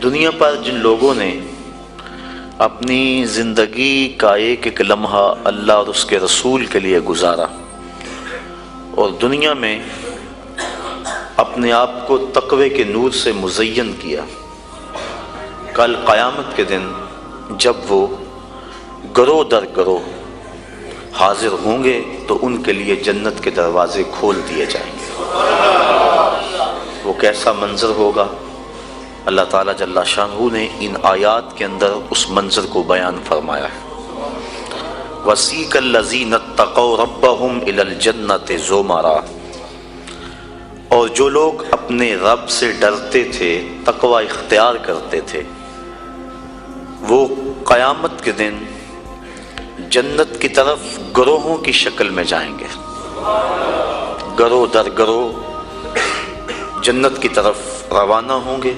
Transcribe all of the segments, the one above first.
دنیا پر جن لوگوں نے اپنی زندگی کا ایک ایک لمحہ اللہ اور اس کے رسول کے لیے گزارا اور دنیا میں اپنے آپ کو تقوی کے نور سے مزین کیا، کل قیامت کے دن جب وہ گروہ در گروہ حاضر ہوں گے تو ان کے لیے جنت کے دروازے کھول دیے جائیں گے۔ وہ کیسا منظر ہوگا؟ اللہ تعالیٰ جل شانہ نے ان آیات کے اندر اس منظر کو بیان فرمایا ہے۔ وَسِيقَ الَّذِينَ اتَّقَوْا رَبَّهُمْ إِلَى الْجَنَّةِ زُمَرًا، اور جو لوگ اپنے رب سے ڈرتے تھے، تقوی اختیار کرتے تھے، وہ قیامت کے دن جنت کی طرف گروہوں کی شکل میں جائیں گے، گروہ در گروہ جنت کی طرف روانہ ہوں گے،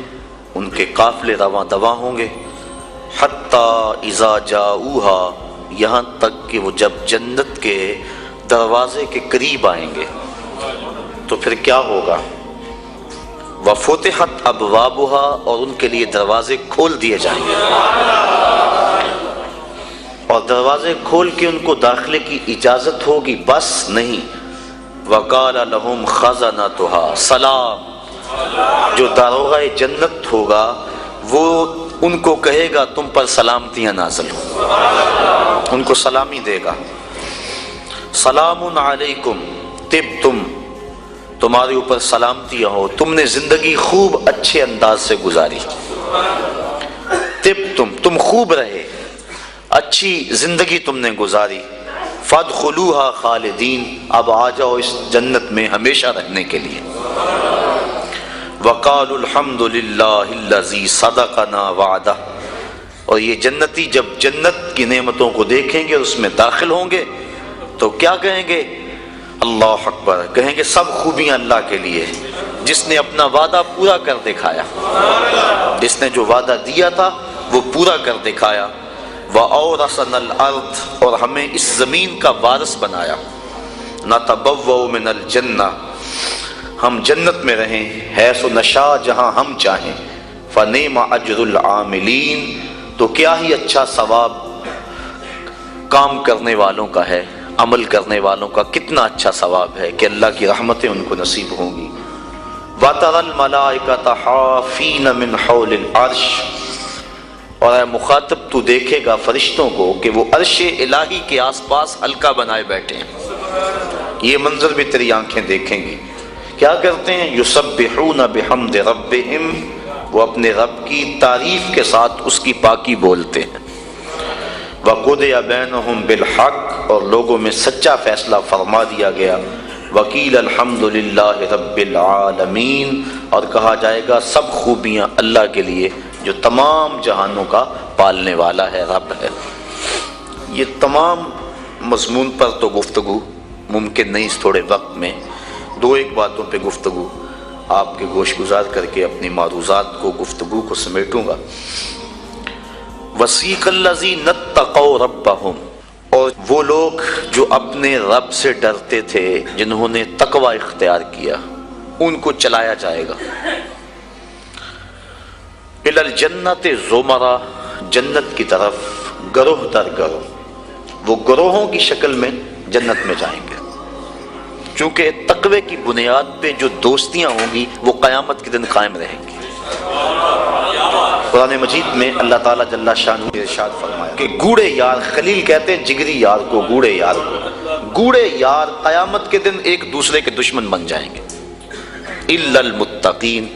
ان کے قافلے رواں دواں ہوں گے، حتی اذا جاؤہا، یہاں تک کہ وہ جب جنت کے دروازے کے قریب آئیں گے تو پھر کیا ہوگا؟ وفتحت ابوابہا، اور ان کے لیے دروازے کھول دیے جائیں گے، اور دروازے کھول کے ان کو داخلے کی اجازت ہوگی، بس نہیں، وقال لہم خزنتہا سلام، جو داروغہ جنت ہوگا وہ ان کو کہے گا تم پر سلامتیاں نازل ہوں، ان کو سلامی دے گا، سلام علیکم طبتم، تمہارے اوپر سلامتیاں ہو، تم نے زندگی خوب اچھے انداز سے گزاری، طبتم، تم خوب رہے، اچھی زندگی تم نے گزاری، فادخلوها خالدین، اب آ جاؤ اس جنت میں ہمیشہ رہنے کے لیے، وقالوا الحمد للہ الذی صدقنا وعدہ، اور یہ جنتی جب جنت کی نعمتوں کو دیکھیں گے اور اس میں داخل ہوں گے تو کیا کہیں گے؟ اللہ اکبر، کہیں گے سب خوبیاں اللہ کے لیے جس نے اپنا وعدہ پورا کر دکھایا، جس نے جو وعدہ دیا تھا وہ پورا کر دکھایا، وَأَوْرَثَنَا الْأَرْضَ، اور ہمیں اس زمین کا وارث بنایا، نَتَبَوَّأُ مِنَ الْجَنَّةِ، ہم جنت میں رہیں، حیث نشاء، جہاں ہم چاہیں، فَنِعْمَ أَجْرُ الْعَامِلِينَ، تو کیا ہی اچھا ثواب کام کرنے والوں کا ہے، عمل کرنے والوں کا کتنا اچھا ثواب ہے کہ اللہ کی رحمتیں ان کو نصیب ہوں گی۔ وَتَرَى الْمَلَائِكَةَ حَافِينَ مِنْ حَوْلِ الْعَرْشِ، اور اے مخاطب تو دیکھے گا فرشتوں کو کہ وہ عرش الہی کے آس پاس حلقہ بنائے بیٹھے ہیں، یہ منظر بھی تیری آنکھیں دیکھیں گی، کیا کرتے ہیں؟ یسبحون بحمد ربہم، وہ اپنے رب کی تعریف کے ساتھ اس کی پاکی بولتے ہیں، وقضی بینہم بالحق، اور لوگوں میں سچا فیصلہ فرما دیا گیا، وقیل الحمد للہ رب العالمین، اور کہا جائے گا سب خوبیاں اللہ کے لیے جو تمام جہانوں کا پالنے والا ہے، رب ہے۔ یہ تمام مضمون پر تو گفتگو ممکن نہیں اس تھوڑے وقت میں، دو ایک باتوں پہ گفتگو آپ کے گوش گزار کر کے اپنی معروضات کو، گفتگو کو سمیٹوں گا۔ وَسِيقَ الَّذِينَ اتَّقَوْا رَبَّهُمْ، اور وہ لوگ جو اپنے رب سے ڈرتے تھے، جنہوں نے تقوی اختیار کیا، ان کو چلایا جائے گا، إِلَى الْجَنَّةِ زُمَرًا، جنت کی طرف گروہ در گروہ، وہ گروہوں کی شکل میں جنت میں جائیں گے، چونکہ تقوی کی بنیاد پہ جو دوستیاں ہوں گی وہ قیامت کے دن قائم رہیں گی۔ قرآن مجید میں اللہ تعالیٰ جل شانہ نے ارشاد فرمایا کہ گوڑے یار، خلیل کہتے ہیں جگری یار کو، گوڑے یار کو، گوڑے یار قیامت کے دن ایک دوسرے کے دشمن بن جائیں گے، الا المتقین،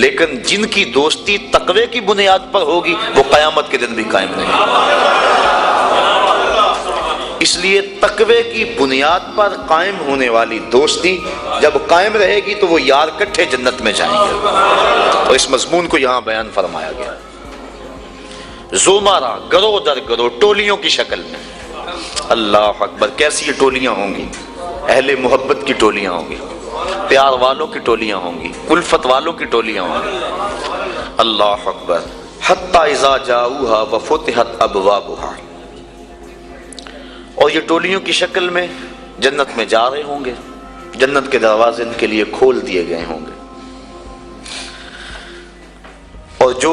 لیکن جن کی دوستی تقوی کی بنیاد پر ہوگی وہ قیامت کے دن بھی قائم رہیں گے۔ اس لیے تقوی کی بنیاد پر قائم ہونے والی دوستی جب قائم رہے گی تو وہ یار کٹھے جنت میں جائیں گے، اور اس مضمون کو یہاں بیان فرمایا گیا۔ زمرہ، گروہ در گروہ، ٹولیوں کی شکل میں، اللہ اکبر، کیسی یہ ٹولیاں ہوں گی؟ اہل محبت کی ٹولیاں ہوں گی، پیار والوں کی ٹولیاں ہوں گی، الفت والوں کی ٹولیاں ہوں گی، اللہ اکبر، حتی اذا جاؤہا وفتحت ابوابہا، اور یہ ٹولیوں کی شکل میں جنت میں جا رہے ہوں گے، جنت کے دروازے ان کے لیے کھول دیے گئے ہوں گے، اور جو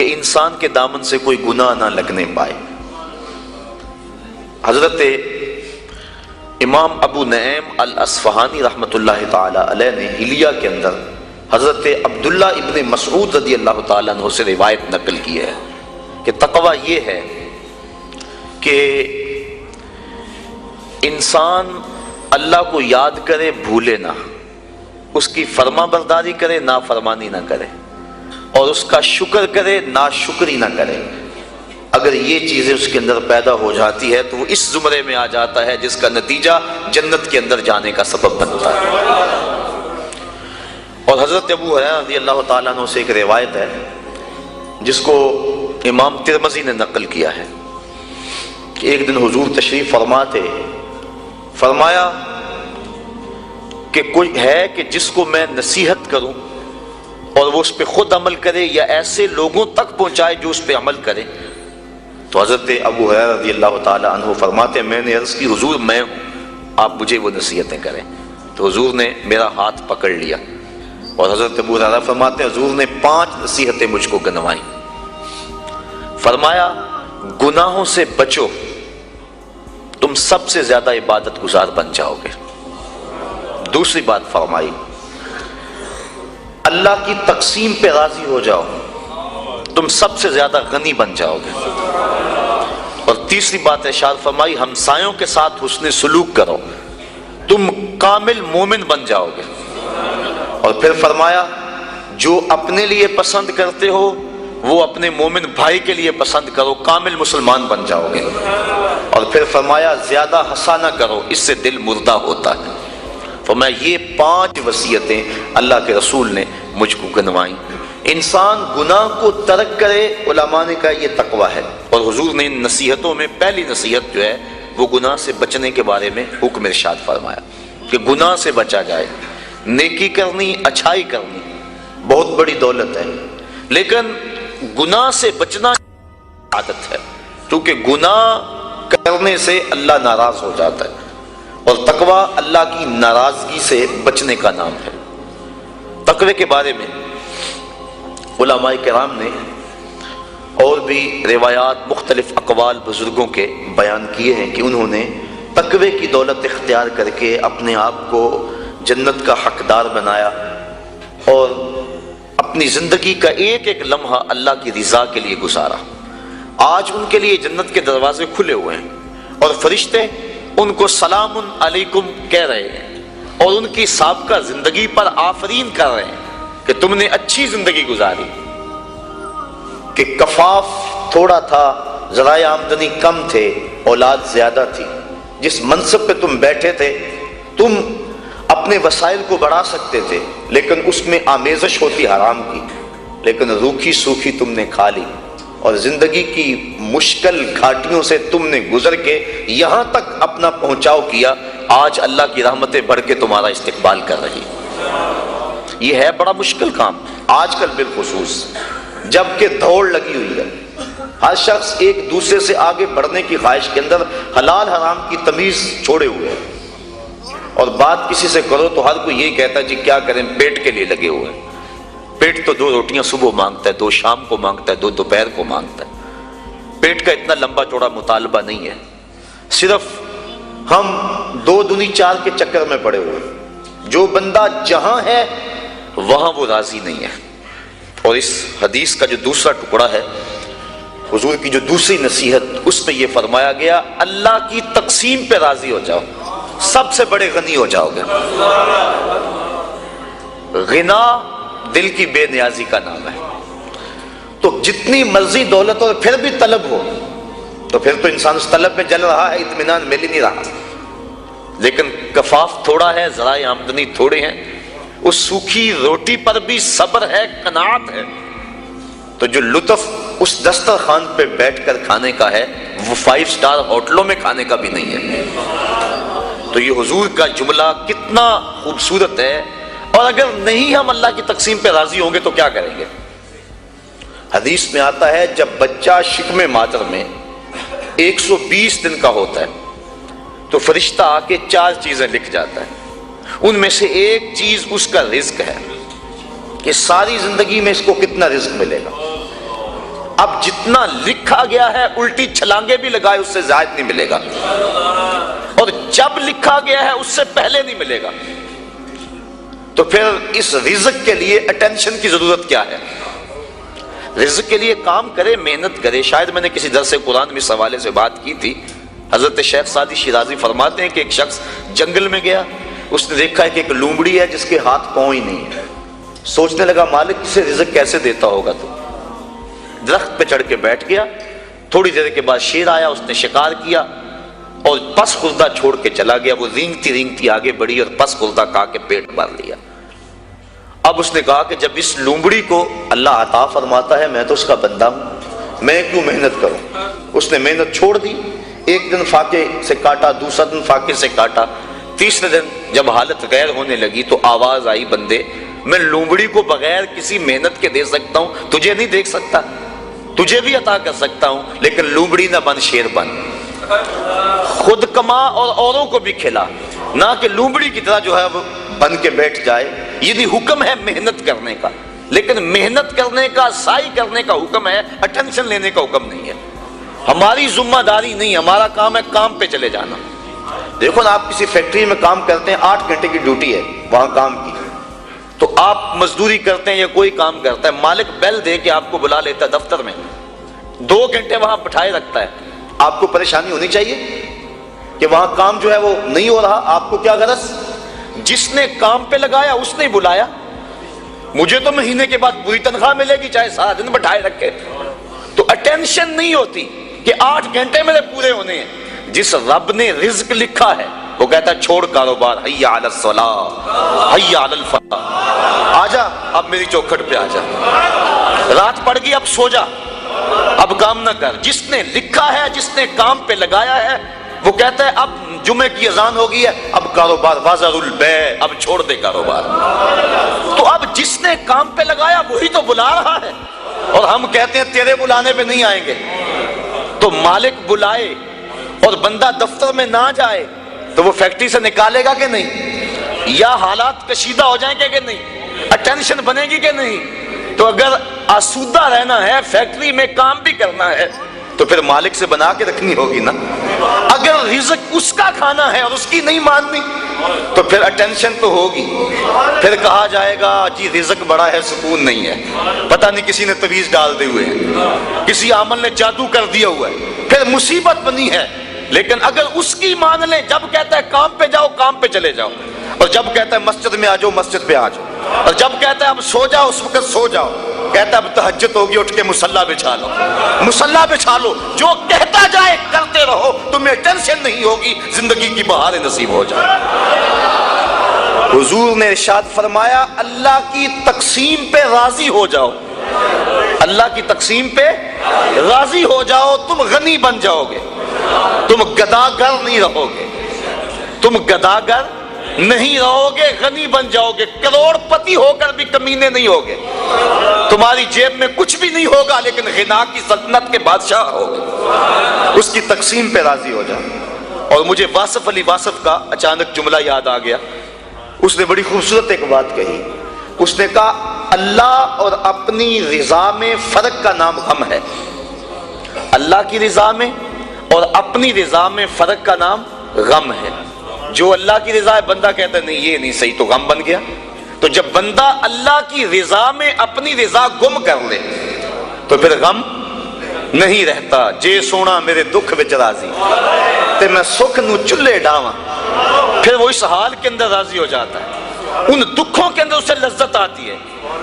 کہ انسان کے دامن سے کوئی گناہ نہ لگنے پائے۔ حضرت امام ابو نعیم الاصفہانی رحمۃ اللہ تعالی علیہ نے حلیہ کے اندر حضرت عبداللہ ابن مسعود رضی اللہ تعالیٰ عنہ سے روایت نقل کی ہے کہ تقویٰ یہ ہے کہ انسان اللہ کو یاد کرے، بھولے نہ، اس کی فرما برداری کرے، نافرمانی نہ کرے، اور اس کا شکر کرے، ناشکری نہ کرے۔ اگر یہ چیزیں اس کے اندر پیدا ہو جاتی ہے تو وہ اس زمرے میں آ جاتا ہے جس کا نتیجہ جنت کے اندر جانے کا سبب بنتا ہے۔ اور حضرت ابو ہریرہ رضی اللہ تعالیٰ عنہ سے ایک روایت ہے جس کو امام ترمذی نے نقل کیا ہے کہ ایک دن حضور تشریف فرما تھے، فرمایا کہ کوئی ہے کہ جس کو میں نصیحت کروں اور وہ اس پہ خود عمل کرے یا ایسے لوگوں تک پہنچائے جو اس پہ عمل کرے؟ تو حضرت ابو ہریرہ رضی اللہ تعالیٰ عنہ فرماتے ہیں میں نے عرض کی حضور میں ہوں، آپ مجھے وہ نصیحتیں کریں۔ تو حضور نے میرا ہاتھ پکڑ لیا اور حضرت ابو ہریرہ فرماتے ہیں حضور نے 5 نصیحتیں مجھ کو گنوائیں۔ فرمایا گناہوں سے بچو، تم سب سے زیادہ عبادت گزار بن جاؤ گے۔ دوسری بات فرمائی اللہ کی تقسیم پہ راضی ہو جاؤ، تم سب سے زیادہ غنی بن جاؤ گے۔ اور تیسری بات ارشاد فرمائی ہمسایوں کے ساتھ حسن سلوک کرو، تم کامل مومن بن جاؤ گے۔ اور پھر فرمایا جو اپنے لیے پسند کرتے ہو وہ اپنے مومن بھائی کے لیے پسند کرو، کامل مسلمان بن جاؤ گے۔ اور پھر فرمایا زیادہ ہنسا نہ کرو، اس سے دل مردہ ہوتا ہے۔ فرمایا یہ 5 وصیتیں اللہ کے رسول نے مجھ کو گنوائیں۔ انسان گناہ کو ترک کرے، علماء نے کہا یہ تقویٰ ہے۔ اور حضور نے ان نصیحتوں میں پہلی نصیحت جو ہے وہ گناہ سے بچنے کے بارے میں حکم ارشاد فرمایا کہ گناہ سے بچا جائے۔ نیکی کرنی، اچھائی کرنی بہت بڑی دولت ہے، لیکن گناہ سے بچنا عادت ہے، کیونکہ گناہ کرنے سے اللہ ناراض ہو جاتا ہے، اور تقویٰ اللہ کی ناراضگی سے بچنے کا نام ہے۔ تقوی کے بارے میں علماء کرام نے اور بھی روایات، مختلف اقوال بزرگوں کے بیان کیے ہیں کہ انہوں نے تقوی کی دولت اختیار کر کے اپنے آپ کو جنت کا حقدار بنایا اور اپنی زندگی کا ایک ایک لمحہ اللہ کی رضا کے لیے گزارا۔ آج ان کے لیے جنت کے دروازے کھلے ہوئے ہیں اور فرشتے ان کو سلام علیکم کہہ رہے ہیں اور ان کی سابقہ زندگی پر آفرین کر رہے ہیں کہ تم نے اچھی زندگی گزاری، کہ کفاف تھوڑا تھا، ذرائع آمدنی کم تھے، اولاد زیادہ تھی، جس منصب پہ تم بیٹھے تھے تم اپنے وسائل کو بڑھا سکتے تھے لیکن اس میں آمیزش ہوتی حرام کی، لیکن روکھی سوکھی تم نے کھا لی اور زندگی کی مشکل گھاٹیوں سے تم نے گزر کے یہاں تک اپنا پہنچاؤ کیا۔ آج اللہ کی رحمتیں بڑھ کے تمہارا استقبال کر رہی۔ یہ ہے بڑا مشکل کام آج کل بالخصوص، جبکہ دوڑ لگی ہوئی ہے، ہر شخص ایک دوسرے سے آگے بڑھنے کی خواہش کے اندر حلال حرام کی تمیز چھوڑے ہوئے ہے، اور بات کسی سے کرو تو ہر کوئی یہی کہتا ہے جی کیا کریں، پیٹ کے لیے لگے ہوئے ہیں۔ پیٹ تو 2 روٹیاں صبح مانگتا ہے، 2 شام کو مانگتا ہے، 2 دوپہر کو مانگتا ہے۔ پیٹ کا اتنا لمبا چوڑا مطالبہ نہیں ہے، صرف ہم 2 دنی 4 کے چکر میں پڑے ہوئے ہیں۔ جو بندہ جہاں ہے وہاں وہ راضی نہیں ہے۔ اور اس حدیث کا جو دوسرا ٹکڑا ہے، حضور کی جو دوسری نصیحت، اس پہ یہ فرمایا گیا اللہ کی تقسیم پہ راضی ہو جاؤ، سب سے بڑے غنی ہو جاؤ گے۔ غنا دل کی بے نیازی کا نام ہے، تو جتنی مرضی دولت اور پھر بھی طلب ہو تو پھر تو انسان اس طلب میں جل رہا ہے، اطمینان مل ہی نہیں رہا۔ لیکن کفاف تھوڑا ہے، ذرائع آمدنی تھوڑے ہیں، اس سوکھی روٹی پر بھی صبر ہے، قناعت ہے، تو جو لطف اس دسترخوان پہ بیٹھ کر کھانے کا ہے وہ 5 سٹار ہوٹلوں میں کھانے کا بھی نہیں ہے۔ تو یہ حضور کا جملہ کتنا خوبصورت ہے، اور اگر نہیں ہم اللہ کی تقسیم پہ راضی ہوں گے تو کیا کریں گے؟ حدیث میں آتا ہے جب بچہ شکم مادر میں 120 دن کا ہوتا ہے تو فرشتہ آ کے 4 چیزیں لکھ جاتا ہے، ان میں سے ایک چیز اس کا رزق ہے کہ ساری زندگی میں اس کو کتنا رزق ملے گا۔ اب جتنا لکھا گیا ہے الٹی چھلانگے بھی لگائے اس سے زائد نہیں ملے گا، اور جب لکھا گیا ہے اس سے پہلے نہیں ملے گا۔ تو پھر اس رزق کے لیے اٹینشن کی ضرورت کیا ہے؟ رزق کے لیے کام کرے، محنت کرے۔ شاید میں نے کسی درس قرآن میں اس حوالے سے بات کی تھی۔ حضرت شیخ سعدی شیرازی فرماتے ہیں کہ ایک شخص جنگل میں گیا، اس نے دیکھا ہے کہ ایک لومڑی ہے جس کے ہاتھ پاؤں ہی نہیں ہے۔ سوچنے لگا مالک اسے رزق کیسے دیتا ہوگا، تو درخت پہ چڑھ کے بیٹھ گیا۔ تھوڑی دیر کے بعد شیر آیا، اس نے شکار کیا اور پس خوردہ چھوڑ کے چلا گیا۔ وہ رینگتی رینگتی آگے بڑھی اور پس خوردہ کھا کے پیٹ بھر لیا۔ اب اس نے کہا کہ جب اس لومڑی کو اللہ عطا فرماتا ہے میں تو اس کا بندہ ہوں، میں کیوں محنت کروں؟ اس نے محنت چھوڑ دی۔ ایک دن فاقے سے کاٹا، دوسرا دن فاقے سے کاٹا، تیسرے دن جب حالت غیر ہونے لگی تو آواز آئی بندے میں لومڑی کو بغیر کسی محنت کے دے سکتا ہوں، تجھے نہیں دیکھ سکتا، تجھے بھی عطا کر سکتا ہوں، لیکن لومڑی نہ بن، شیر بن، خود کما اور اوروں کو بھی کھلا، نہ کہ لومڑی کی طرح جو ہے وہ بن کے بیٹھ جائے۔ یہ بھی حکم ہے محنت کرنے کا، لیکن محنت کرنے کا، سعی کرنے کا حکم ہے، اٹینشن لینے کا حکم نہیں ہے۔ ہماری ذمہ داری نہیں، ہمارا کام ہے کام پہ چلے جانا۔ دیکھو نا، آپ کسی فیکٹری میں کام کرتے ہیں، 8 گھنٹے کی ڈیوٹی ہے وہاں کام کی، تو آپ مزدوری کرتے ہیں یا کوئی کام کرتا ہے، مالک بیل دے کے آپ کو بلا لیتا ہے دفتر میں، 2 گھنٹے وہاں بٹھائے رکھتا ہے، آپ کو پریشانی ہونی چاہیے کہ وہاں کام جو ہے وہ نہیں ہو رہا؟ آپ کو کیا غرض؟ جس نے کام پہ لگایا اس نے بلایا، مجھے تو مہینے کے بعد پوری تنخواہ ملے گی چاہے سارا دن بٹھائے رکھے۔ تو اٹینشن نہیں ہوتی کہ 8 گھنٹے میرے پورے ہونے ہیں۔ جس رب نے رزق لکھا ہے وہ کہتا ہے چھوڑ کاروبار، حیا علی الصلاۃ، حیا علی الفلاح، آجا اب میری چوکھٹ پہ آجا، رات پڑ گئی اب سو جا، اب کام نہ کر۔ جس نے لکھا ہے، جس نے کام پہ لگایا ہے، وہ کہتا ہے اب جمعے کی اذان ہو گئی ہے، اب کاروبار وازر البیع، اب چھوڑ دے کاروبار۔ تو اب جس نے کام پہ لگایا وہی تو بلا رہا ہے، اور ہم کہتے ہیں تیرے بلانے پہ نہیں آئیں گے۔ تو مالک بلائے اور بندہ دفتر میں نہ جائے تو وہ فیکٹری سے نکالے گا کہ نہیں؟ یا حالات کشیدہ ہو جائیں گے کہ نہیں؟ اٹینشن بنے گی کہ نہیں؟ تو اگر آسودہ رہنا ہے، فیکٹری میں کام بھی کرنا ہے، تو پھر مالک سے بنا کے رکھنی ہوگی نا۔ اگر رزق اس کا کھانا ہے اور اس کی نہیں ماننی تو پھر اٹینشن تو ہوگی، پھر کہا جائے گا جی رزق بڑا ہے سکون نہیں ہے، پتہ نہیں کسی نے تویز ڈال دے ہوئے ہیں، کسی عامل نے جادو کر دیا ہوا ہے، پھر مصیبت بنی ہے۔ لیکن اگر اس کی مان لیں، جب کہتا ہے کام پہ جاؤ کام پہ چلے جاؤ، اور جب کہتا ہے مسجد میں آ جاؤ مسجد پہ آ جاؤ، اور جب کہتا ہے اب سو جاؤ اس وقت سو جاؤ، کہتا ہے اب تہجد ہوگی اٹھ کے مصلی بچھا لو، مصلی بچھا لو، جو کہتا جائے کرتے رہو، تمہیں ٹینشن نہیں ہوگی، زندگی کی بہار نصیب ہو جائے۔ حضور نے ارشاد فرمایا اللہ کی تقسیم پہ راضی ہو جاؤ، اللہ کی تقسیم پہ راضی ہو جاؤ، تم غنی بن جاؤ گے، تم گداگر نہیں رہو گے، تم گداگر نہیں رہو گے، غنی بن جاؤ گے، کروڑ پتی ہو کر بھی کمینے نہیں ہوگے، تمہاری جیب میں کچھ بھی نہیں ہوگا لیکن غنا کی سلطنت کے بادشاہ ہوگے۔ اس کی تقسیم پہ راضی ہو جاؤ۔ اور مجھے واصف علی واصف کا اچانک جملہ یاد آ گیا، اس نے بڑی خوبصورت ایک بات کہی، اس نے کہا اللہ اور اپنی رضا میں فرق کا نام غم ہے، اللہ کی رضا میں اور اپنی رضا میں فرق کا نام غم ہے۔ جو اللہ کی رضا ہے بندہ کہتا ہے نہیں یہ نہیں صحیح، تو غم بن گیا۔ تو جب بندہ اللہ کی رضا میں اپنی رضا گم کر لے تو پھر غم نہیں رہتا۔ جے سونا میرے دکھ وچ راضی تے میں سکھ نو چلے ڈاواں، پھر وہ اس حال کے اندر راضی ہو جاتا ہے، ان دکھوں کے اندر اسے لذت آتی ہے۔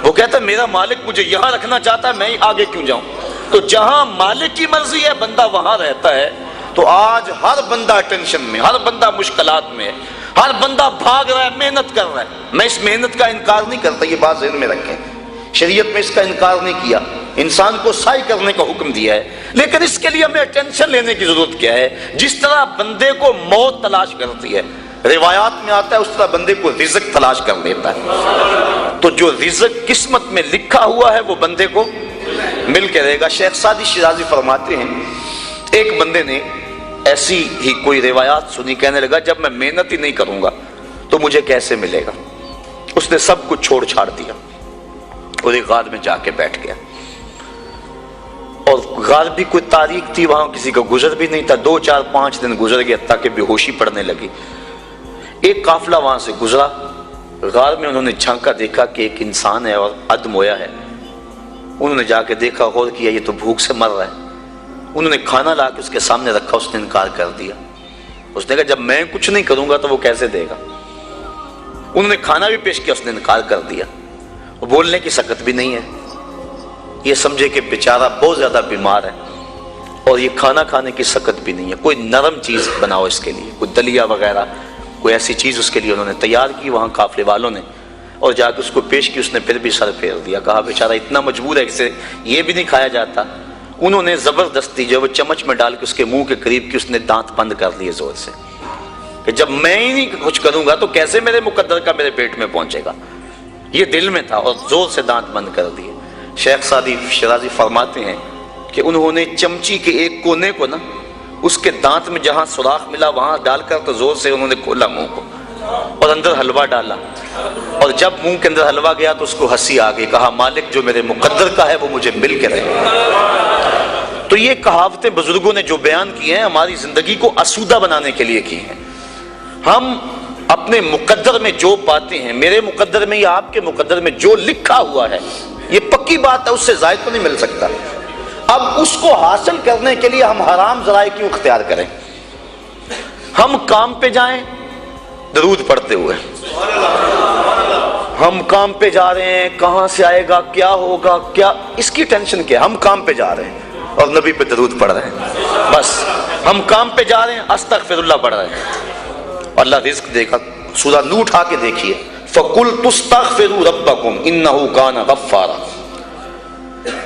وہ کہتا ہے میرا مالک مجھے یہاں رکھنا چاہتا ہے، میں آگے کیوں جاؤں؟ تو جہاں مالک کی مرضی ہے بندہ وہاں رہتا ہے۔ تو آج ہر بندہ ٹینشن میں، ہر بندہ مشکلات میں ہے، ہر بندہ بھاگ رہا ہے، محنت کر رہا ہے۔ میں اس محنت کا انکار نہیں کرتا، یہ بات ذہن میں رکھیں، شریعت میں اس کا انکار نہیں کیا، انسان کو سعی کرنے کا حکم دیا ہے، لیکن اس کے لیے ہمیں ٹینشن لینے کی ضرورت کیا ہے؟ جس طرح بندے کو موت تلاش کرتی ہے، روایات میں آتا ہے اس طرح بندے کو رزق تلاش کر لیتا ہے۔ تو جو رزق قسمت میں لکھا ہوا ہے وہ بندے کو مل کے رہے گا۔ شیخ سعدی شیرازی فرماتے ہیں ایک بندے نے ایسی ہی کوئی روایات سنی، کہنے لگا جب میں محنت ہی نہیں کروں گا تو مجھے کیسے ملے گا؟ اس نے سب کچھ چھوڑ چھاڑ دیا اور ایک غار میں جا کے بیٹھ گیا۔ اور غار بھی کوئی تاریخ تھی، وہاں کسی کا گزر بھی نہیں تھا، 2 4 5 دن گزر گئے حتیٰ کہ بے ہوشی پڑنے لگی۔ ایک قافلہ وہاں سے گزرا، غار میں انہوں نے جھانکا، دیکھا کہ ایک انسان ہے اور ادمویا ہے۔ انہوں نے جا کے دیکھا، غور کیا، یہ تو بھوک سے مر رہا ہے۔ انہوں نے کھانا لا کے اس کے سامنے رکھا، اس نے انکار کر دیا۔ اس نے کہا جب میں کچھ نہیں کروں گا تو وہ کیسے دے گا؟ انہوں نے کھانا بھی پیش کیا، اس نے انکار کر دیا، اور بولنے کی سکت بھی نہیں ہے۔ یہ سمجھے کہ بیچارہ بہت زیادہ بیمار ہے اور یہ کھانا کھانے کی سکت بھی نہیں ہے، کوئی نرم چیز بناؤ اس کے لیے، کوئی دلیا وغیرہ، کوئی ایسی چیز اس کے لیے انہوں نے تیار کی وہاں قافلے والوں نے، اور جا کے اس کو پیش کی۔ اس نے پھر بھی سر پھیر دیا، کہا بیچارہ اتنا مجبور ہے، اسے یہ بھی نہیں کھایا جاتا۔ انہوں نے زبردستی جو وہ چمچ میں ڈال کے اس کے منہ کے قریب کی، اس نے دانت بند کر لیے زور سے، کہ جب میں ہی نہیں کچھ کروں گا تو کیسے میرے مقدر کا میرے پیٹ میں پہنچے گا؟ یہ دل میں تھا، اور زور سے دانت بند کر دیے۔ شیخ سعدی شیرازی فرماتے ہیں کہ انہوں نے چمچی کے ایک کونے کو نا اس کے دانت میں جہاں سوراخ ملا وہاں ڈال کر تو زور سے انہوں نے کھولا منہ کو اور اندر حلوہ ڈالا، اور جب منہ کے اندر حلوہ گیا تو اس کو ہنسی آ گئی، کہا مالک جو میرے مقدر کا ہے وہ مجھے مل کے رہے۔ تو یہ کہاوتیں بزرگوں نے جو بیان کی ہیں ہماری زندگی کو آسودہ بنانے کے لیے کی ہیں۔ ہم اپنے مقدر میں جو پاتے ہیں، میرے مقدر میں یا آپ کے مقدر میں جو لکھا ہوا ہے، یہ پکی بات ہے، اس سے زائد تو نہیں مل سکتا۔ اب اس کو حاصل کرنے کے لیے ہم حرام ذرائع کیوں اختیار کریں؟ ہم کام پہ جائیں درود پڑھتے ہوئے، ہم کام پہ جا رہے ہیں، کہاں سے آئے گا، کیا ہوگا، کیا اس کی ٹینشن کیا؟ ہم کام پہ جا رہے ہیں اور نبی پہ درود پڑھ رہے ہیں، بس ہم کام پہ جا رہے ہیں استغفر اللہ پڑھ رہے ہیں، اللہ رزق دے گا۔ سورہ نور اٹھا کے دیکھیے، فَقُلْتُ اسْتَغْفِرُوا رَبَّكُمْ إِنَّهُ كَانَ غَفَّارًا،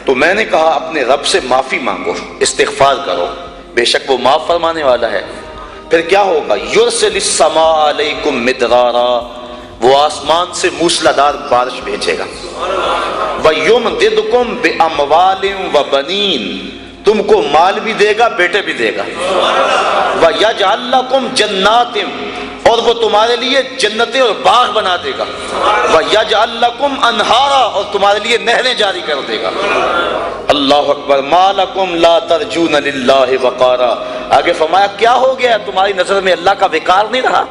تو میں نے کہا اپنے رب سے معافی مانگو، استغفار کرو، بے شک وہ معاف فرمانے والا ہے۔ پھر کیا ہوگا؟ یرسل السماء علیکم مدرارا، وہ آسمان سے موسلادھار بارش بھیجے گا۔ وَيُمْدِدْكُمْ بِأَمْوَالٍ وَبَنِينَ، تم کو مال بھی دے گا، بیٹے بھی دے گا۔ وَيَجْعَلْ لَكُمْ جَنَّاتٍ، اور وہ تمہارے لیے جنتیں اور باغ بنا دے گا۔ وَيَجْعَلْ لَكُمْ أَنْهَارًا، اور تمہارے لیے نہریں جاری کر دے گا۔ اللہ اکبر۔ مَا لَكُمْ لَا تَرْجُونَ لِلَّهِ وَقَارًا، آگے فرمایا کیا ہو گیا تمہاری نظر میں اللہ کا وقار نہیں رہا؟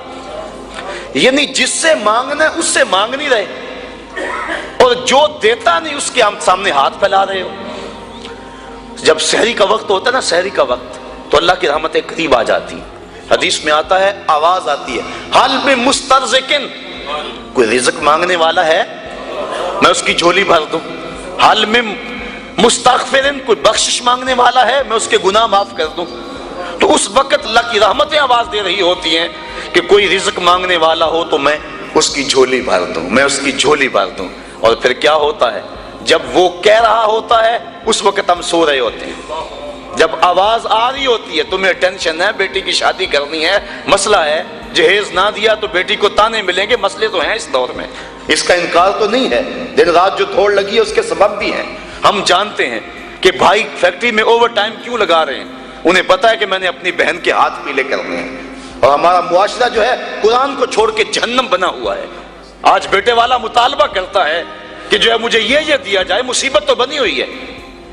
یعنی جس سے مانگنا ہے اس سے مانگ نہیں رہے، اور جو دیتا نہیں اس کے سامنے ہاتھ پھیلا رہے ہو۔ جب سحری کا وقت ہوتا ہے نا، سحری کا وقت، تو اللہ کی رحمتیں قریب آ جاتی ہیں۔ حدیث میں آتا ہے، آواز آتی ہے، حل میں مسترزقن، کوئی رزق مانگنے والا ہے میں اس کی جھولی بھر دوں۔ حل میں مستغفرن، کوئی بخشش مانگنے والا ہے میں اس کے گناہ معاف کر دوں۔ تو اس وقت اللہ کی رحمتیں آواز دے رہی ہوتی ہیں کہ کوئی رزق مانگنے والا ہو تو میں اس کی جھولی بھر دوں، میں اس کی جھولی بھر دوں۔ اور پھر کیا ہوتا ہے؟ جب وہ کہہ رہا ہوتا ہے اس وقت ہم سو رہے ہوتے ہیں، جب آواز آ رہی ہوتی ہے تمہیں ٹینشن ہے، بیٹی کی شادی کرنی ہے، مسئلہ ہے، جہیز نہ دیا تو بیٹی کو تانے ملیں گے، مسئلے تو ہیں اس دور میں، اس کا انکار تو نہیں ہے، دن رات جو دوڑ لگی ہے اس کے سبب بھی ہیں۔ ہم جانتے ہیں کہ بھائی فیکٹری میں اوور ٹائم کیوں لگا رہے ہیں، انہیں پتا ہے کہ میں نے اپنی بہن کے ہاتھ پیلے کرنے ہیں، اور ہمارا معاشرہ جو ہے قرآن کو چھوڑ کے جہنم بنا ہوا ہے۔ آج بیٹے والا مطالبہ کرتا ہے کہ جو ہے مجھے یہ دیا جائے، مصیبت تو بنی ہوئی ہے،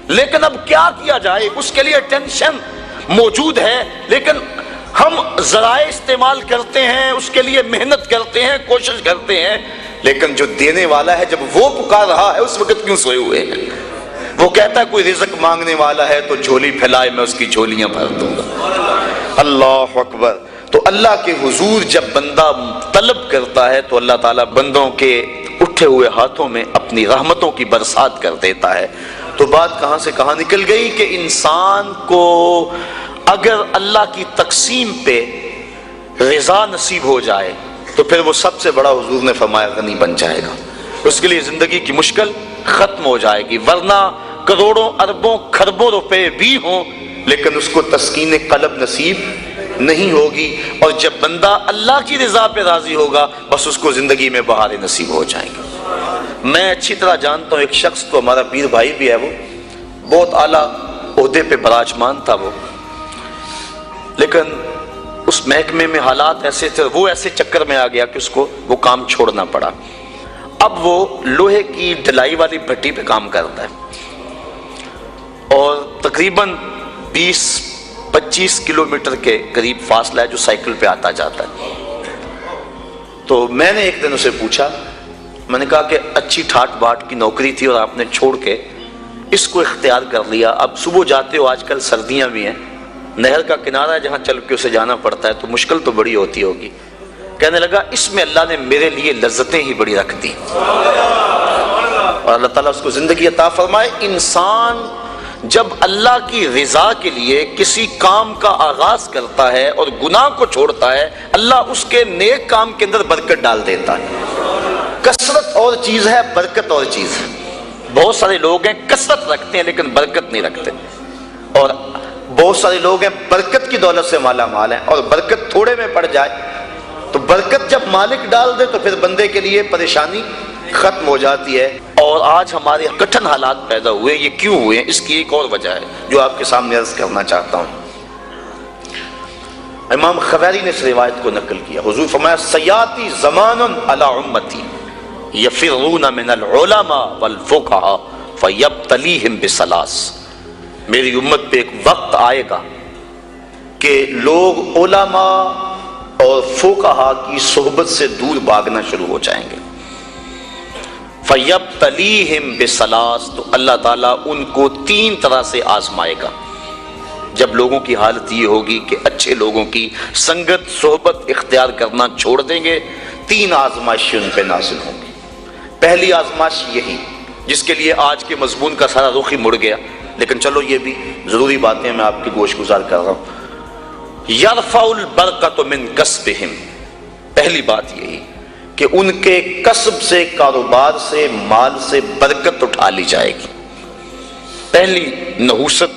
لیکن اب کیا کیا جائے، اس کے لیے ٹینشن موجود ہے، لیکن ہم ذرائع استعمال کرتے ہیں، اس کے لیے محنت کرتے ہیں، کوشش کرتے ہیں، لیکن جو دینے والا ہے جب وہ پکار رہا ہے اس وقت کیوں سوئے ہوئے ہیں؟ وہ کہتا ہے کوئی رزق مانگنے والا ہے تو جھولی پھیلائے، میں اس کی جھولیاں بھر دوں گا۔ اللہ اکبر۔ تو اللہ کے حضور جب بندہ طلب کرتا ہے تو اللہ تعالیٰ بندوں کے اٹھے ہوئے ہاتھوں میں اپنی رحمتوں کی برسات کر دیتا ہے۔ تو بات کہاں سے کہاں نکل گئی کہ انسان کو اگر اللہ کی تقسیم پہ رضا نصیب ہو جائے تو پھر وہ سب سے بڑا، حضور نے فرمایا، غنی بن جائے گا، اس کے لیے زندگی کی مشکل ختم ہو جائے گی۔ ورنہ کروڑوں اربوں خربوں روپے بھی ہوں لیکن اس کو تسکین قلب نصیب نہیں ہوگی، اور جب بندہ اللہ کی رضا پہ راضی ہوگا بس اس کو زندگی میں بہاریں نصیب ہو جائیں گی۔ میں اچھی طرح جانتا ہوں ایک شخص کو، ہمارا پیر بھائی بھی ہے، وہ بہت اعلیٰ عہدے پہ براجمان تھا وہ، لیکن اس محکمے میں حالات ایسے تھے، وہ ایسے چکر میں آ گیا کہ اس کو وہ کام چھوڑنا پڑا۔ اب وہ لوہے کی ڈھلائی والی بھٹی پہ کام کرتا ہے، اور تقریباً 20-25 کلومیٹر کے قریب فاصلہ ہے جو سائیکل پہ آتا جاتا ہے۔ تو میں نے ایک دن اسے پوچھا، میں نے کہا کہ اچھی ٹھاٹ باٹ کی نوکری تھی اور آپ نے چھوڑ کے اس کو اختیار کر لیا، اب صبح جاتے ہو، آج کل سردیاں بھی ہیں، نہر کا کنارہ ہے جہاں چل کے اسے جانا پڑتا ہے، تو مشکل تو بڑی ہوتی ہوگی۔ کہنے لگا اس میں اللہ نے میرے لیے لذتیں ہی بڑی رکھ دی، اور اللہ تعالیٰ اس کو زندگی عطا فرمائے۔ انسان جب اللہ کی رضا کے لیے کسی کام کا آغاز کرتا ہے اور گناہ کو چھوڑتا ہے، اللہ اس کے نیک کام کے اندر برکت ڈال دیتا ہے۔ کثرت اور چیز ہے، برکت اور چیز ہے۔ بہت سارے لوگ ہیں کثرت رکھتے ہیں لیکن برکت نہیں رکھتے، اور بہت سارے لوگ ہیں برکت کی دولت سے مالا مال ہیں، اور برکت تھوڑے میں پڑ جائے تو برکت جب مالک ڈال دے تو پھر بندے کے لیے پریشانی ختم ہو جاتی ہے۔ اور آج ہمارے کٹھن حالات پیدا ہوئے، یہ کیوں ہوئے ہیں؟ اس کی ایک اور وجہ ہے جو آپ کے سامنے عرض کرنا چاہتا ہوں۔ امام خبیری نے اس روایت کو نقل کیا، حضور فرمایا سیاتی زمان علی امتی یفرون من العلماء والفقہاء فیبتلیہم بثلاث، میری امت پہ ایک وقت آئے گا کہ لوگ علماء اور فقہاء کی صحبت سے دور بھاگنا شروع ہو جائیں گے۔ فیبتلیہم بثلاث، تو اللہ تعالیٰ ان کو 3 طرح سے آزمائے گا۔ جب لوگوں کی حالت یہ ہوگی کہ اچھے لوگوں کی سنگت صحبت اختیار کرنا چھوڑ دیں گے، 3 آزمائشیں ان پہ نازل ہوں گی۔ پہلی آزمائش یہی جس کے لیے آج کے مضمون کا سارا رخ ہی مڑ گیا، لیکن چلو یہ بھی ضروری باتیں میں آپ کی گوش گزار کر رہا ہوں۔ یرفع البرکۃ من کسبہم، پہلی بات یہی کہ ان کے کسب سے، کاروبار سے، مال سے برکت اٹھا لی جائے گی۔ پہلی نحوست